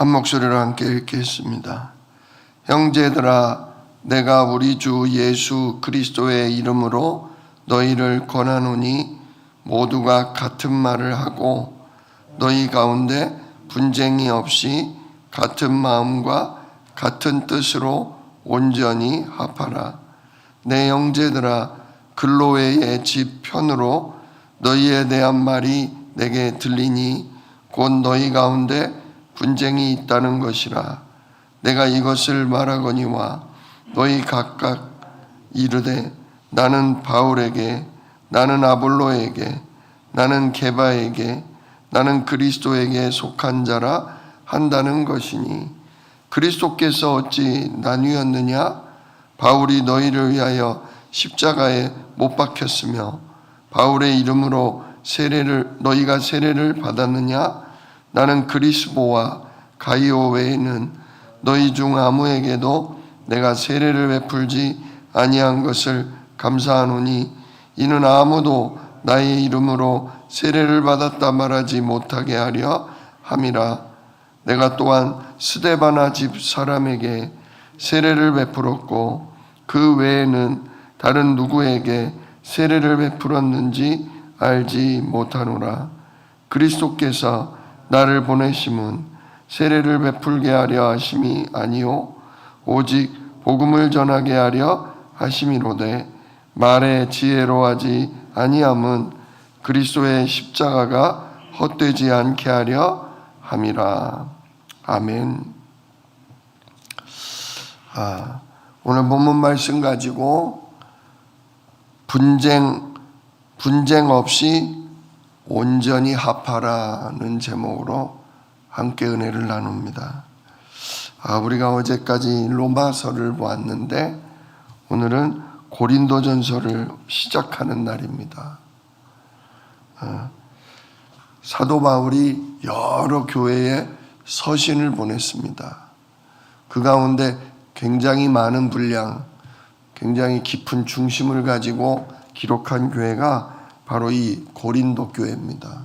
한 목소리로 함께 읽겠습니다. 형제들아, 내가 우리 주 예수 그리스도의 이름으로 너희를 권하노니 모두가 같은 말을 하고 너희 가운데 분쟁이 없이 같은 마음과 같은 뜻으로 온전히 합하라. 내 형제들아, 글로웨의 집 편으로 너희에 대한 말이 내게 들리니 곧 너희 가운데 분쟁이 있다는 것이라. 내가 이것을 말하거니와 너희 각각 이르되 나는 바울에게, 나는 아볼로에게, 나는 게바에게, 나는 그리스도에게 속한 자라 한다는 것이니 그리스도께서 어찌 나뉘었느냐? 바울이 너희를 위하여 십자가에 못 박혔으며 바울의 이름으로 너희가 세례를 받았느냐? 나는 그리스보와 가이오 외에는 너희 중 아무에게도 내가 세례를 베풀지 아니한 것을 감사하노니 이는 아무도 나의 이름으로 세례를 받았다 말하지 못하게 하려 함이라. 내가 또한 스데바나 집 사람에게 세례를 베풀었고 그 외에는 다른 누구에게 세례를 베풀었는지 알지 못하노라. 그리스도께서 나를 보내심은 세례를 베풀게 하려 하심이 아니요 오직 복음을 전하게 하려 하심이로되 말의 지혜로 하지 아니함은 그리스도의 십자가가 헛되지 않게 하려 함이라. 아멘. 오늘 본문 말씀 가지고 분쟁 없이 온전히 합하라는 제목으로 함께 은혜를 나눕니다. 우리가 어제까지 로마서를 보았는데 오늘은 고린도전서를 시작하는 날입니다. 사도 바울이 여러 교회에 서신을 보냈습니다. 그 가운데 굉장히 많은 분량, 굉장히 깊은 중심을 가지고 기록한 교회가 바로 이 고린도 교회입니다.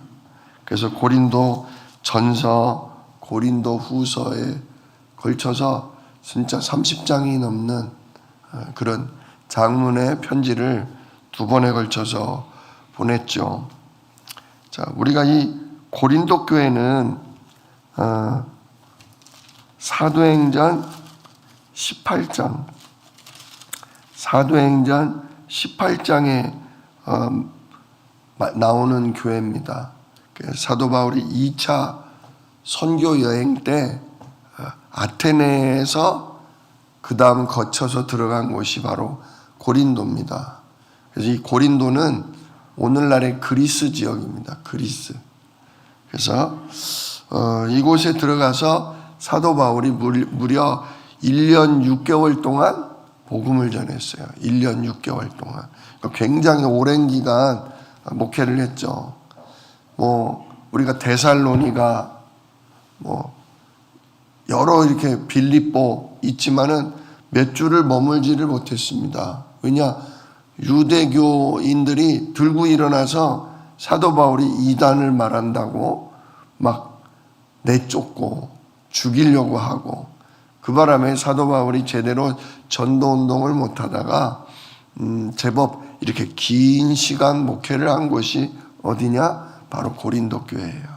그래서 고린도 전서, 고린도 후서에 걸쳐서 진짜 30장이 넘는 그런 장문의 편지를 두 번에 걸쳐서 보냈죠. 자, 우리가 이 고린도 교회는 사도행전 18장에 나오는 교회입니다. 사도 바울이 2차 선교 여행 때 아테네에서 그 다음 거쳐서 들어간 곳이 바로 고린도입니다. 그래서 이 고린도는 오늘날의 그리스 지역입니다. 그리스. 그래서 이곳에 들어가서 사도 바울이 무려 1년 6개월 동안 복음을 전했어요. 1년 6개월 동안. 굉장히 오랜 기간 목회를 했죠. 우리가 데살로니가 여러 이렇게 빌립보 있지만은 몇 주를 머물지를 못했습니다. 왜냐? 유대교인들이 들고 일어나서 사도 바울이 이단을 말한다고 막 내쫓고 죽이려고 하고 그 바람에 사도 바울이 제대로 전도운동을 못하다가 제법 이렇게 긴 시간 목회를 한 곳이 어디냐? 바로 고린도 교회예요.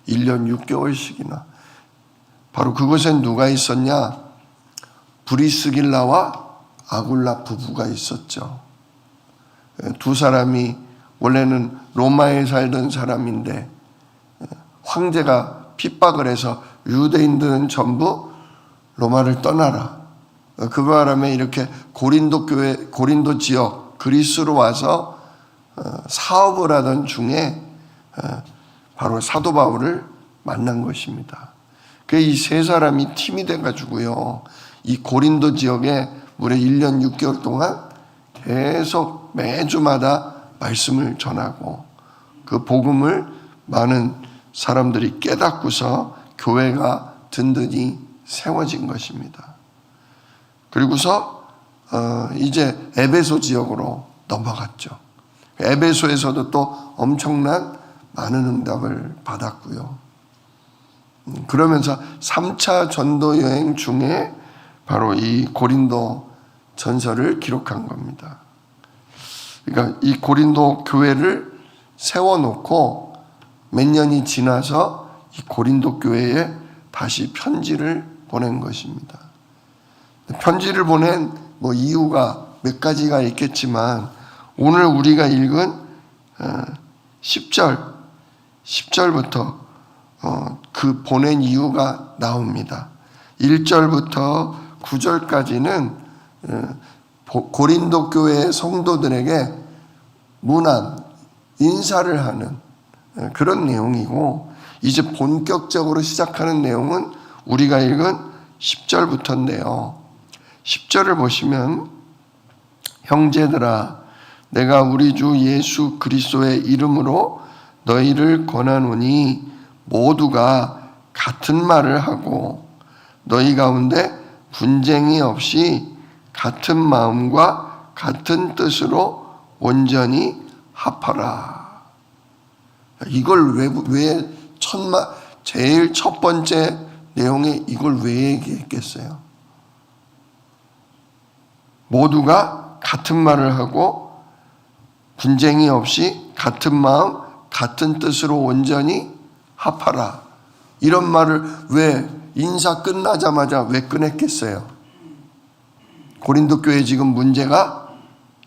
1년 6개월씩이나. 바로 그곳엔 누가 있었냐? 브리스길라와 아굴라 부부가 있었죠. 두 사람이 원래는 로마에 살던 사람인데 황제가 핍박을 해서 유대인들은 전부 로마를 떠나라. 그 바람에 이렇게 고린도 지역 그리스로 와서 사업을 하던 중에 바로 사도 바울을 만난 것입니다. 이 세 사람이 팀이 돼가지고요, 이 고린도 지역에 무려 1년 6개월 동안 계속 매주마다 말씀을 전하고 그 복음을 많은 사람들이 깨닫고서 교회가 든든히 세워진 것입니다. 그리고서 이제 에베소 지역으로 넘어갔죠. 에베소에서도 또 엄청난 많은 응답을 받았고요. 그러면서 3차 전도 여행 중에 바로 이 고린도 전서를 기록한 겁니다. 그러니까 이 고린도 교회를 세워놓고 몇 년이 지나서 이 고린도 교회에 다시 편지를 보낸 것입니다. 편지를 보낸 이유가 몇 가지가 있겠지만 오늘 우리가 읽은 10절부터 그 보낸 이유가 나옵니다. 1절부터 9절까지는 고린도 교회의 성도들에게 문안, 인사를 하는 그런 내용이고, 이제 본격적으로 시작하는 내용은 우리가 읽은 10절부터인데요. 10절을 보시면 형제들아 내가 우리 주 예수 그리스도의 이름으로 너희를 권하노니 모두가 같은 말을 하고 너희 가운데 분쟁이 없이 같은 마음과 같은 뜻으로 온전히 합하라. 이걸 왜 제일 첫 번째 내용에 이걸 왜 얘기했겠어요? 모두가 같은 말을 하고 분쟁이 없이 같은 마음, 같은 뜻으로 온전히 합하라. 이런 말을 왜 인사 끝나자마자 왜 꺼냈겠어요? 고린도 교회에 지금 문제가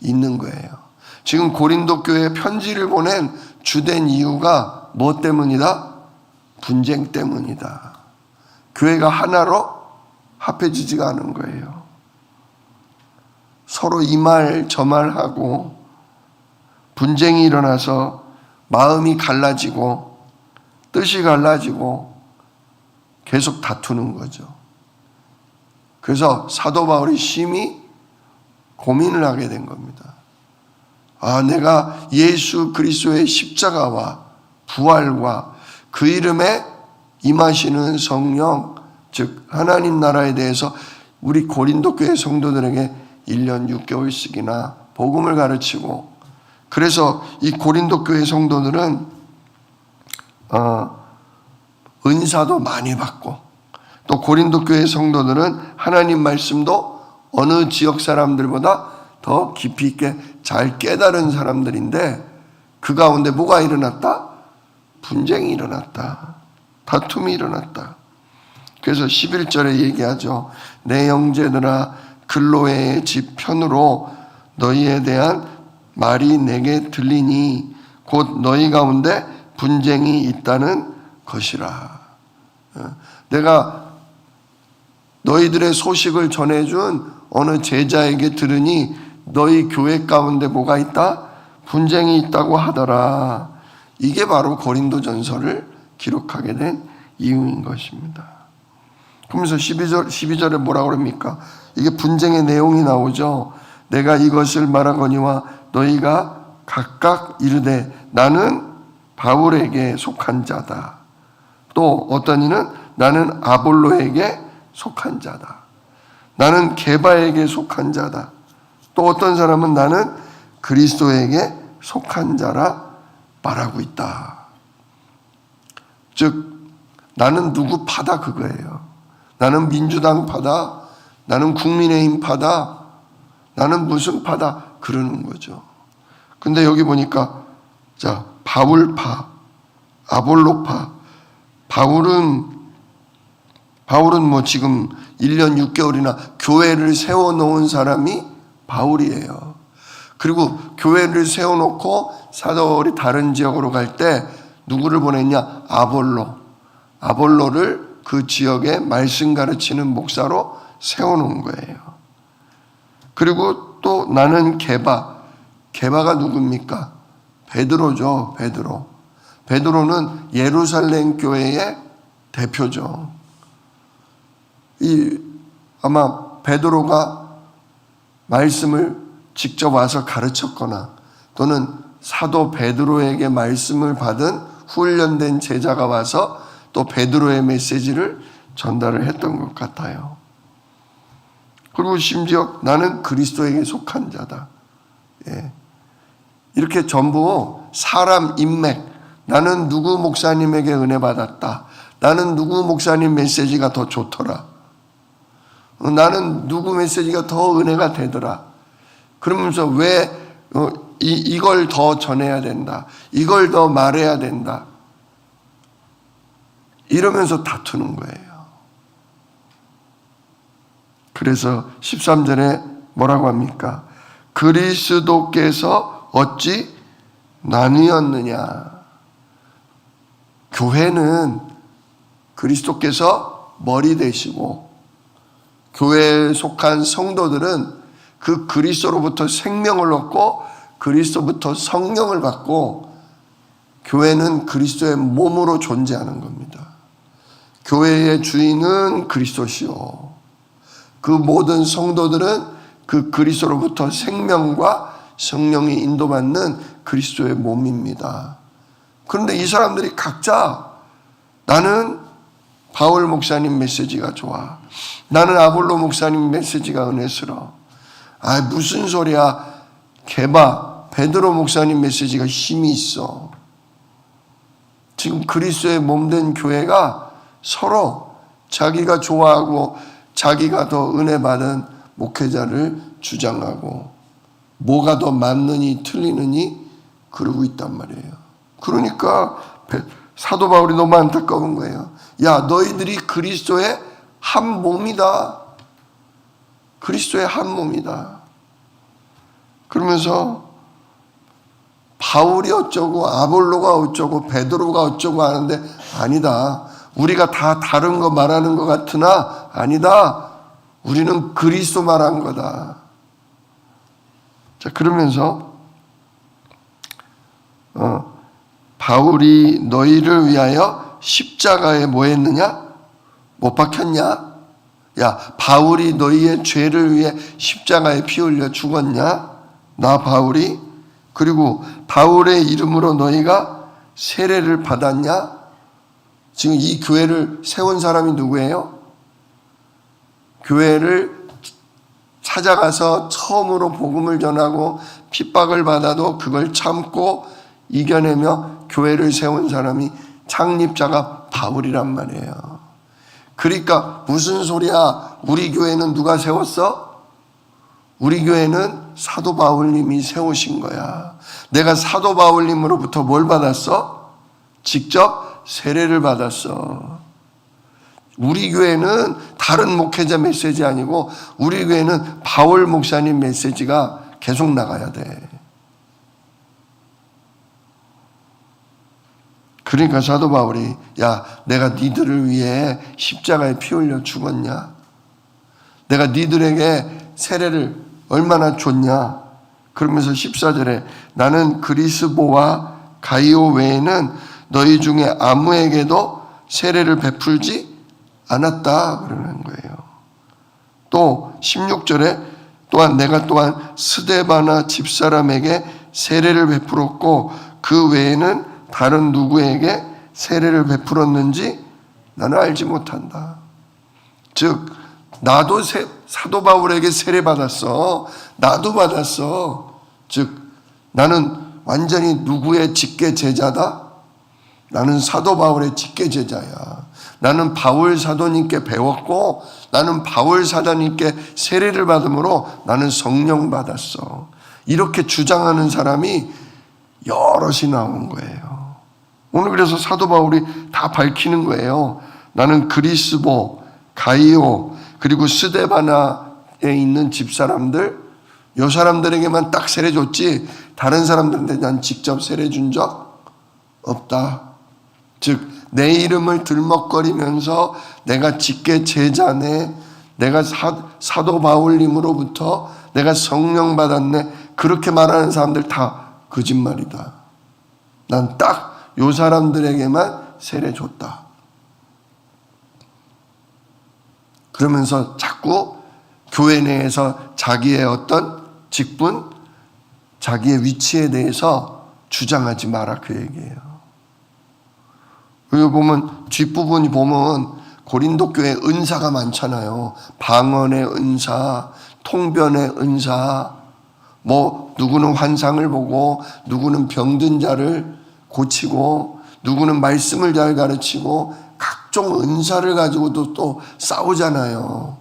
있는 거예요. 지금 고린도 교회에 편지를 보낸 주된 이유가 뭐 때문이다? 분쟁 때문이다. 교회가 하나로 합해지지가 않은 거예요. 서로 이 말 저 말하고 분쟁이 일어나서 마음이 갈라지고 뜻이 갈라지고 계속 다투는 거죠. 그래서 사도 바울이 심히 고민을 하게 된 겁니다. 내가 예수 그리스도의 십자가와 부활과 그 이름에 임하시는 성령, 즉 하나님 나라에 대해서 우리 고린도 교회 성도들에게 1년 6개월씩이나 복음을 가르치고, 그래서 이 고린도 교회 성도들은 은사도 많이 받고, 또 고린도 교회 성도들은 하나님 말씀도 어느 지역 사람들보다 더 깊이 있게 잘 깨달은 사람들인데, 그 가운데 뭐가 일어났다? 분쟁이 일어났다. 다툼이 일어났다. 그래서 11절에 얘기하죠. 내 형제들아 글로의 집 편으로 너희에 대한 말이 내게 들리니 곧 너희 가운데 분쟁이 있다는 것이라. 내가 너희들의 소식을 전해준 어느 제자에게 들으니 너희 교회 가운데 뭐가 있다? 분쟁이 있다고 하더라. 이게 바로 고린도전서를 기록하게 된 이유인 것입니다. 그러면서 12절에 뭐라고 그럽니까? 이게 분쟁의 내용이 나오죠. 내가 이것을 말하거니와 너희가 각각 이르되 나는 바울에게 속한 자다. 또 어떤 이는 나는 아볼로에게 속한 자다. 나는 게바에게 속한 자다. 또 어떤 사람은 나는 그리스도에게 속한 자라 말하고 있다. 즉 나는 누구 파다 그거예요. 나는 민주당 파다. 나는 국민의힘 파다. 나는 무슨 파다 그러는 거죠. 근데 여기 보니까 바울파, 아볼로파. 바울은 지금 1년 6개월이나 교회를 세워놓은 사람이 바울이에요. 그리고 교회를 세워놓고 사도들이 다른 지역으로 갈 때 누구를 보냈냐? 아볼로를 그 지역에 말씀 가르치는 목사로 세워놓은 거예요. 그리고 또 나는 게바가 누굽니까? 베드로죠. 베드로는 예루살렘 교회의 대표죠. 아마 베드로가 말씀을 직접 와서 가르쳤거나 또는 사도 베드로에게 말씀을 받은 훈련된 제자가 와서 또 베드로의 메시지를 전달을 했던 것 같아요. 그리고 심지어 나는 그리스도에게 속한 자다. 이렇게 전부 사람 인맥, 나는 누구 목사님에게 은혜 받았다. 나는 누구 목사님 메시지가 더 좋더라. 나는 누구 메시지가 더 은혜가 되더라. 그러면서 왜 이걸 더 전해야 된다. 이걸 더 말해야 된다. 이러면서 다투는 거예요. 그래서 13절에 뭐라고 합니까? 그리스도께서 어찌 나뉘었느냐. 교회는 그리스도께서 머리 되시고 교회에 속한 성도들은 그 그리스도로부터 생명을 얻고 그리스도부터 성령을 받고 교회는 그리스도의 몸으로 존재하는 겁니다. 교회의 주인은 그리스도시요. 그 모든 성도들은 그 그리스도로부터 생명과 성령이 인도받는 그리스도의 몸입니다. 그런데 이 사람들이 각자 나는 바울 목사님 메시지가 좋아. 나는 아볼로 목사님 메시지가 은혜스러워. 아, 무슨 소리야. 베드로 목사님 메시지가 힘이 있어. 지금 그리스도의 몸된 교회가 서로 자기가 좋아하고 자기가 더 은혜 받은 목회자를 주장하고 뭐가 더 맞느니 틀리느니 그러고 있단 말이에요. 그러니까 사도 바울이 너무 안타까운 거예요. 야, 너희들이 그리스도의 한 몸이다. 그리스도의 한 몸이다. 그러면서 바울이 어쩌고 아볼로가 어쩌고 베드로가 어쩌고 하는데 아니다. 우리가 다 다른 거 말하는 것 같으나 아니다. 우리는 그리스도 말한 거다. 자, 그러면서 바울이 너희를 위하여 십자가에 뭐 했느냐? 못 박혔냐? 야, 바울이 너희의 죄를 위해 십자가에 피 흘려 죽었냐? 나 바울이? 그리고 바울의 이름으로 너희가 세례를 받았냐? 지금 이 교회를 세운 사람이 누구예요? 교회를 찾아가서 처음으로 복음을 전하고 핍박을 받아도 그걸 참고 이겨내며 교회를 세운 사람이 창립자가 바울이란 말이에요. 그러니까 무슨 소리야? 우리 교회는 누가 세웠어? 우리 교회는 사도 바울님이 세우신 거야. 내가 사도 바울님으로부터 뭘 받았어? 직접 세례를 받았어. 우리 교회는 다른 목회자 메시지 아니고 우리 교회는 바울 목사님 메시지가 계속 나가야 돼. 그러니까 사도 바울이 야, 내가 니들을 위해 십자가에 피 흘려 죽었냐? 내가 니들에게 세례를 얼마나 줬냐? 그러면서 14절에 나는 그리스보와 가이오 외에는 너희 중에 아무에게도 세례를 베풀지 않았다 그러는 거예요. 또 16절에 또한 내가 또한 스데바나 집사람에게 세례를 베풀었고 그 외에는 다른 누구에게 세례를 베풀었는지 나는 알지 못한다. 즉 나도 사도 바울에게 세례 받았어. 나도 받았어. 즉 나는 완전히 누구의 직계 제자다? 나는 사도 바울의 직계 제자야. 나는 바울 사도님께 배웠고 나는 바울 사도님께 세례를 받음으로 나는 성령 받았어. 이렇게 주장하는 사람이 여럿이 나온 거예요. 오늘 그래서 사도 바울이 다 밝히는 거예요. 나는 그리스보, 가이오, 그리고 스데바나에 있는 집사람들, 이 사람들에게만 딱 세례 줬지 다른 사람들한테 난 직접 세례 준 적 없다. 즉 내 이름을 들먹거리면서 내가 직계 제자네, 내가 사도 바울님으로부터 내가 성령 받았네, 그렇게 말하는 사람들 다 거짓말이다. 난 딱 요 사람들에게만 세례 줬다. 그러면서 자꾸 교회 내에서 자기의 어떤 직분, 자기의 위치에 대해서 주장하지 마라 그 얘기예요. 여기 보면 뒷부분이 보면 고린도 교회 은사가 많잖아요. 방언의 은사, 통변의 은사, 뭐 누구는 환상을 보고 누구는 병든 자를 고치고 누구는 말씀을 잘 가르치고 각종 은사를 가지고도 또 싸우잖아요.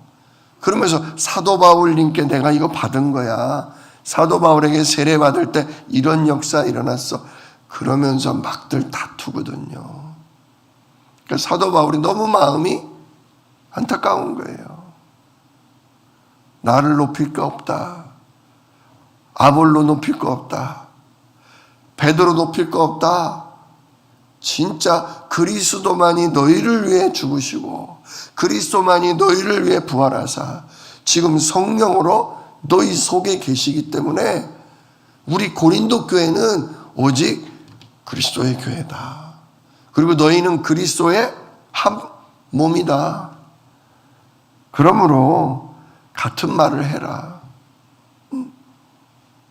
그러면서 사도 바울님께 내가 이거 받은 거야. 사도 바울에게 세례 받을 때 이런 역사 일어났어. 그러면서 막들 다투거든요. 그러니까 사도 바울이 너무 마음이 안타까운 거예요. 나를 높일 거 없다. 아볼로 높일 거 없다. 베드로 높일 거 없다. 진짜 그리스도만이 너희를 위해 죽으시고 그리스도만이 너희를 위해 부활하사 지금 성령으로 너희 속에 계시기 때문에 우리 고린도 교회는 오직 그리스도의 교회다. 그리고 너희는 그리스도의 한 몸이다. 그러므로 같은 말을 해라.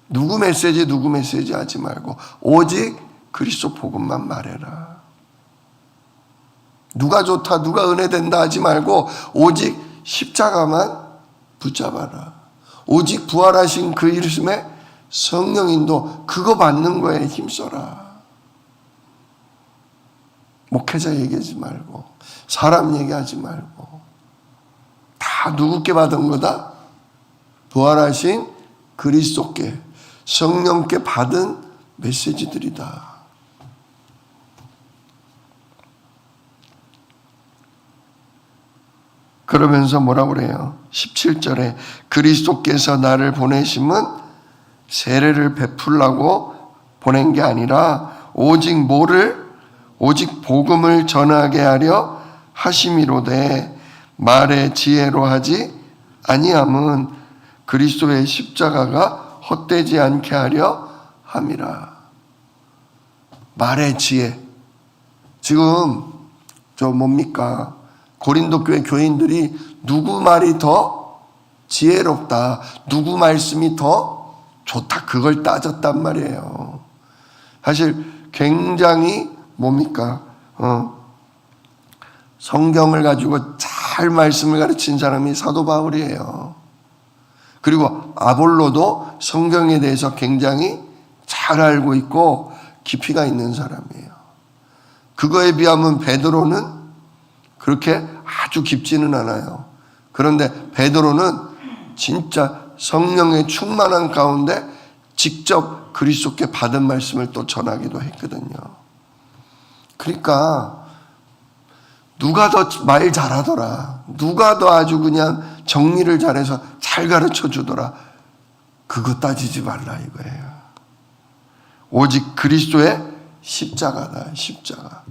누구 메시지 하지 말고 오직 그리스도 복음만 말해라. 누가 좋다, 누가 은혜된다 하지 말고 오직 십자가만 붙잡아라. 오직 부활하신 그 이름에 성령인도 그거 받는 거에 힘써라. 목회자 얘기하지 말고 사람 얘기하지 말고 다 누구께 받은 거다? 부활하신 그리스도께 성령께 받은 메시지들이다. 그러면서 뭐라고 그래요? 17절에 그리스도께서 나를 보내심은 세례를 베풀라고 보낸 게 아니라 오직 복음을 전하게 하려 하심이로되 말의 지혜로 하지 아니함은 그리스도의 십자가가 헛되지 않게 하려 함이라. 말의 지혜. 지금 뭡니까? 고린도 교회 교인들이 누구 말이 더 지혜롭다, 누구 말씀이 더 좋다, 그걸 따졌단 말이에요. 사실 굉장히 성경을 가지고 잘 말씀을 가르친 사람이 사도 바울이에요. 그리고 아볼로도 성경에 대해서 굉장히 잘 알고 있고 깊이가 있는 사람이에요. 그거에 비하면 베드로는 그렇게 아주 깊지는 않아요. 그런데 베드로는 진짜 성령의 충만한 가운데 직접 그리스도께 받은 말씀을 또 전하기도 했거든요. 그러니까 누가 더 말 잘하더라, 누가 더 아주 그냥 정리를 잘해서 잘 가르쳐 주더라, 그거 따지지 말라 이거예요. 오직 그리스도의 십자가다. 십자가.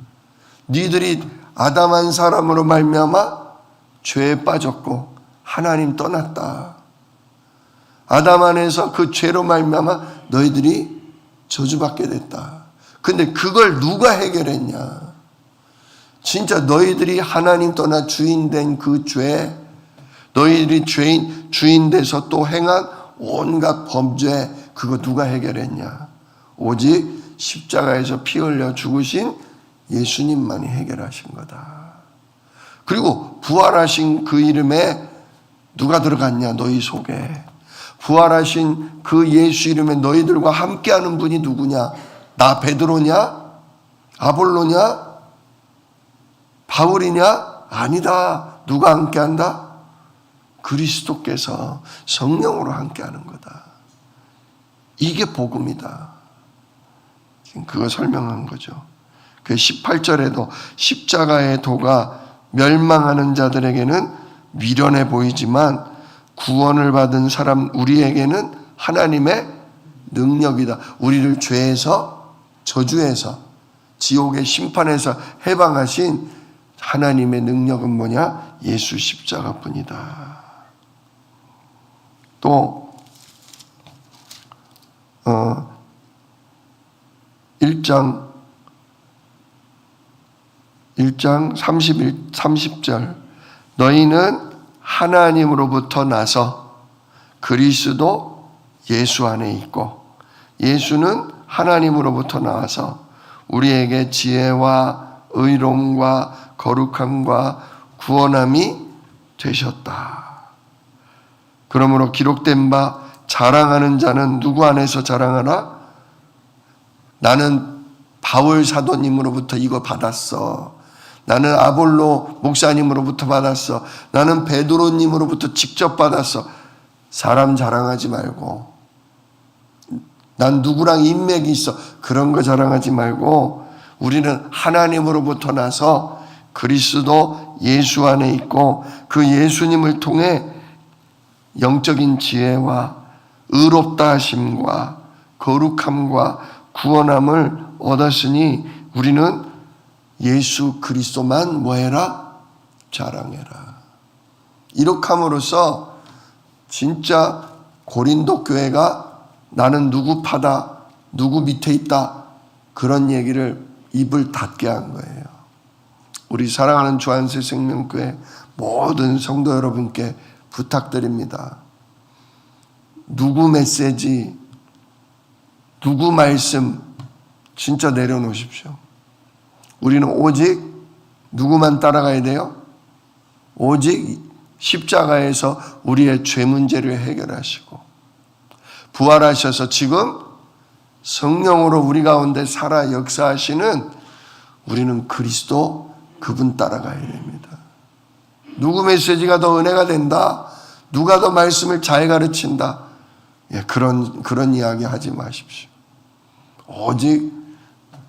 니들이 아담 한 사람으로 말미암아 죄에 빠졌고 하나님 떠났다. 아담 안에서 그 죄로 말미암아 너희들이 저주받게 됐다. 근데 그걸 누가 해결했냐? 진짜 너희들이 하나님 떠나 주인 된 그 죄, 너희들이 주인 돼서 또 행한 온갖 범죄, 그거 누가 해결했냐? 오직 십자가에서 피 흘려 죽으신 예수님만이 해결하신 거다. 그리고 부활하신 그 이름에 누가 들어갔냐? 너희 속에. 부활하신 그 예수 이름에 너희들과 함께하는 분이 누구냐? 나 베드로냐? 아볼로냐? 바울이냐? 아니다. 누가 함께한다? 그리스도께서 성령으로 함께하는 거다. 이게 복음이다. 지금 그거 설명한 거죠. 그 18절에도 십자가의 도가 멸망하는 자들에게는 미련해 보이지만 구원을 받은 사람 우리에게는 하나님의 능력이다. 우리를 죄에서, 저주에서, 지옥의 심판에서 해방하신 하나님의 능력은 뭐냐? 예수 십자가뿐이다. 또 1장 30절 너희는 하나님으로부터 나서 그리스도 예수 안에 있고 예수는 하나님으로부터 나와서 우리에게 지혜와 의로움과 거룩함과 구원함이 되셨다. 그러므로 기록된 바 자랑하는 자는 누구 안에서 자랑하나? 나는 바울 사도님으로부터 이거 받았어. 나는 아볼로 목사님으로부터 받았어. 나는 베드로님으로부터 직접 받았어. 사람 자랑하지 말고, 난 누구랑 인맥이 있어, 그런 거 자랑하지 말고, 우리는 하나님으로부터 나서 그리스도 예수 안에 있고 그 예수님을 통해 영적인 지혜와 의롭다 하심과 거룩함과 구원함을 얻었으니 우리는 예수 그리스도만 뭐해라? 자랑해라. 이렇게 함으로써 진짜 고린도 교회가 나는 누구 파다, 누구 밑에 있다, 그런 얘기를 입을 닫게 한 거예요. 우리 사랑하는 주안새 생명교회 모든 성도 여러분께 부탁드립니다. 누구 메시지, 누구 말씀 진짜 내려놓으십시오. 우리는 오직 누구만 따라가야 돼요? 오직 십자가에서 우리의 죄 문제를 해결하시고 부활하셔서 지금 성령으로 우리 가운데 살아 역사하시는 우리는 그리스도 그분 따라가야 됩니다. 누구 메시지가 더 은혜가 된다, 누가 더 말씀을 잘 가르친다, 그런 이야기 하지 마십시오. 오직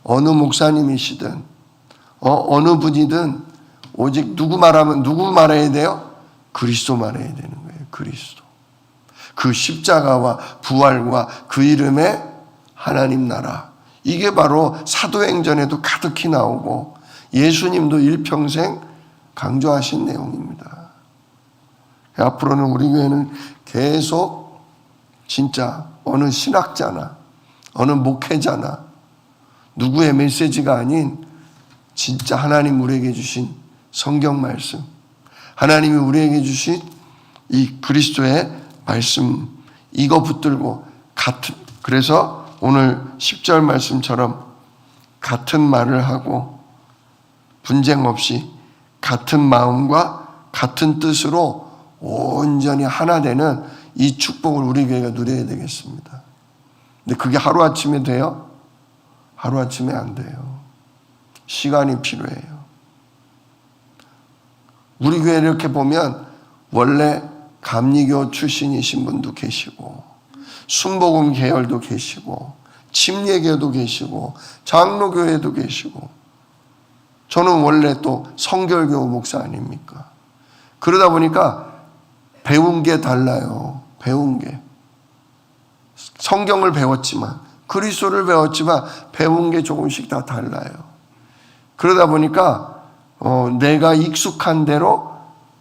어느 목사님이시든 어느 분이든 오직 누구 말해야 돼요? 그리스도 말해야 되는 거예요. 그리스도. 그 십자가와 부활과 그 이름의 하나님 나라. 이게 바로 사도행전에도 가득히 나오고 예수님도 일평생 강조하신 내용입니다. 앞으로는 우리 교회는 계속 진짜 어느 신학자나 어느 목회자나 누구의 메시지가 아닌 진짜 하나님 우리에게 주신 성경 말씀, 하나님이 우리에게 주신 이 그리스도의 말씀, 이거 붙들고 그래서 오늘 10절 말씀처럼 같은 말을 하고 분쟁 없이 같은 마음과 같은 뜻으로 온전히 하나 되는 이 축복을 우리 교회가 누려야 되겠습니다. 근데 그게 하루아침에 돼요? 하루아침에 안 돼요. 시간이 필요해요. 우리 교회 이렇게 보면 원래 감리교 출신이신 분도 계시고 순복음 계열도 계시고 침례교도 계시고 장로교회도 계시고 저는 원래 또 성결교 목사 아닙니까? 그러다 보니까 배운 게 달라요. 배운 게. 성경을 배웠지만 그리스도를 배웠지만 배운 게 조금씩 다 달라요. 그러다 보니까 내가 익숙한 대로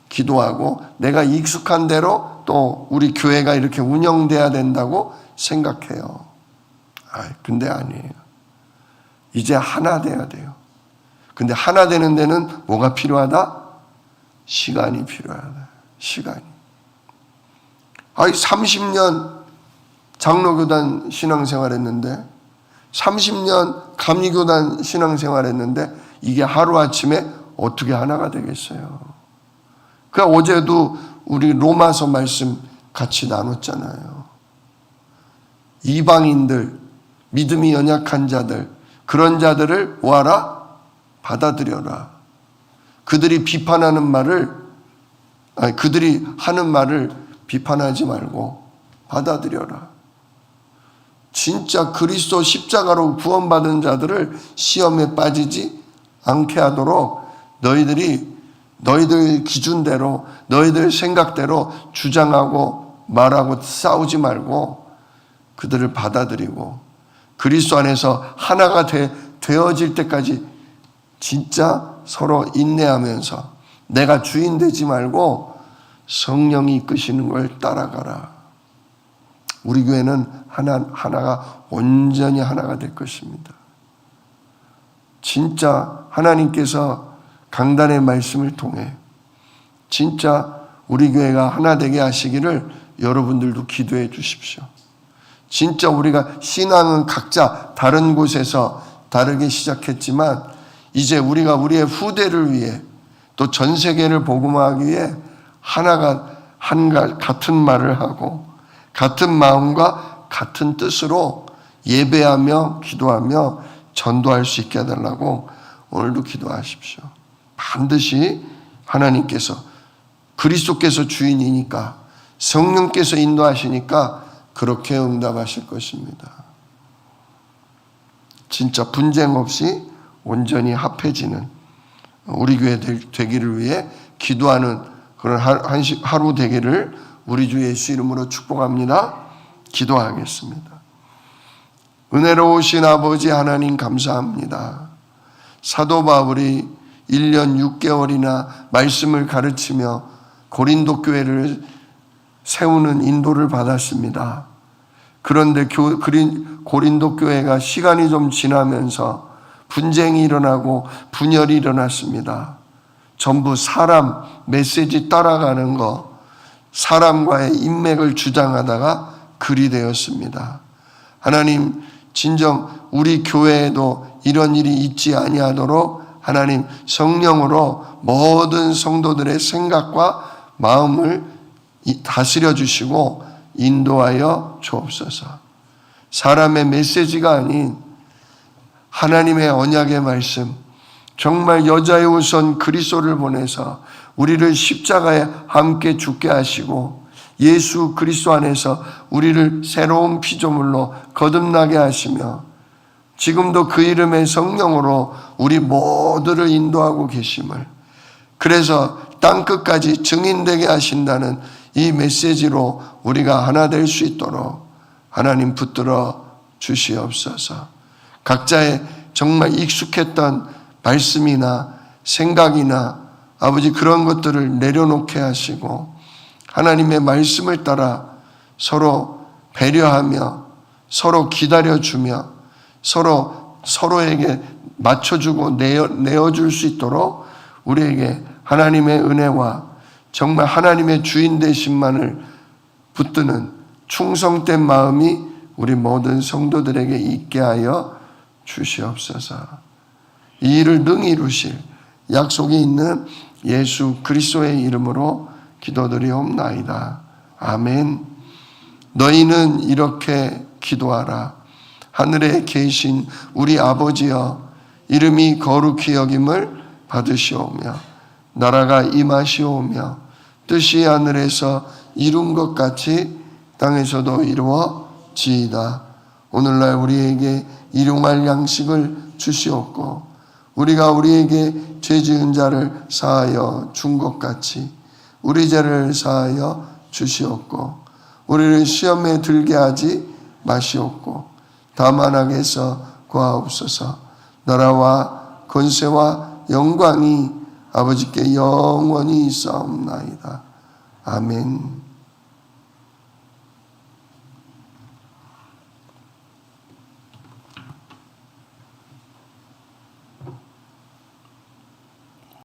기도하고 내가 익숙한 대로 또 우리 교회가 이렇게 운영돼야 된다고 생각해요. 근데 아니에요. 이제 하나 돼야 돼요. 근데 하나 되는 데는 뭐가 필요하다? 시간이 필요하다. 시간이. 30년 장로교단 신앙생활 했는데 30년 감리교단 신앙생활 했는데 이게 하루아침에 어떻게 하나가 되겠어요? 그러니까 어제도 우리 로마서 말씀 같이 나눴잖아요. 이방인들, 믿음이 연약한 자들, 그런 자들을 뭐하라? 받아들여라. 그들이 하는 말을 비판하지 말고 받아들여라. 진짜 그리스도 십자가로 구원받은 자들을 시험에 빠지지 않게 하도록 너희들 기준대로 너희들 생각대로 주장하고 말하고 싸우지 말고 그들을 받아들이고 그리스도 안에서 하나가 되어질 때까지 진짜 서로 인내하면서 내가 주인 되지 말고 성령이 이끄시는 걸 따라가라. 우리 교회는 하나가 온전히 하나가 될 것입니다. 진짜 하나님께서 강단의 말씀을 통해 진짜 우리 교회가 하나 되게 하시기를 여러분들도 기도해 주십시오. 진짜 우리가 신앙은 각자 다른 곳에서 다르게 시작했지만 이제 우리가 우리의 후대를 위해 또 전 세계를 복음화하기 위해 같은 말을 하고 같은 마음과 같은 뜻으로 예배하며 기도하며 전도할 수 있게 해달라고 오늘도 기도하십시오. 반드시 하나님께서 그리스도께서 주인이니까 성령께서 인도하시니까 그렇게 응답하실 것입니다. 진짜 분쟁 없이 온전히 합해지는 우리 교회 되기를 위해 기도하는 그런 하루 되기를 우리 주 예수 이름으로 축복합니다. 기도하겠습니다. 은혜로우신 아버지 하나님 감사합니다. 사도 바울이 1년 6개월이나 말씀을 가르치며 고린도 교회를 세우는 인도를 받았습니다. 그런데 고린도 교회가 시간이 좀 지나면서 분쟁이 일어나고 분열이 일어났습니다. 전부 사람 메시지 따라가는 거, 사람과의 인맥을 주장하다가 글이 되었습니다. 하나님, 진정 우리 교회에도 이런 일이 있지 아니하도록 하나님 성령으로 모든 성도들의 생각과 마음을 다스려 주시고 인도하여 주옵소서. 사람의 메시지가 아닌 하나님의 언약의 말씀, 정말 여자의 우선 그리스도를 보내서 우리를 십자가에 함께 죽게 하시고 예수 그리스도 안에서 우리를 새로운 피조물로 거듭나게 하시며 지금도 그 이름의 성령으로 우리 모두를 인도하고 계심을, 그래서 땅끝까지 증인되게 하신다는 이 메시지로 우리가 하나 될 수 있도록 하나님 붙들어 주시옵소서. 각자의 정말 익숙했던 말씀이나 생각이나 아버지 그런 것들을 내려놓게 하시고 하나님의 말씀을 따라 서로 배려하며 서로 기다려주며 서로에게 맞춰주고 내어줄 수 있도록 우리에게 하나님의 은혜와 정말 하나님의 주인 되심만을 붙드는 충성된 마음이 우리 모든 성도들에게 있게 하여 주시옵소서. 이 일을 능히 이루실 약속이 있는 예수 그리스도의 이름으로 기도드리옵나이다. 아멘. 너희는 이렇게 기도하라. 하늘에 계신 우리 아버지여, 이름이 거룩히 여김을 받으시오며 나라가 임하시오며 뜻이 하늘에서 이룬 것 같이 땅에서도 이루어지이다. 오늘날 우리에게 일용할 양식을 주시옵고 우리가 우리에게 죄 지은 자를 사하여 준 것 같이 우리 죄를 사하여 주시옵고 우리를 시험에 들게 하지 마시옵고 다만 악에서 구하옵소서. 나라와 권세와 영광이 아버지께 영원히 있사옵나이다. 아멘.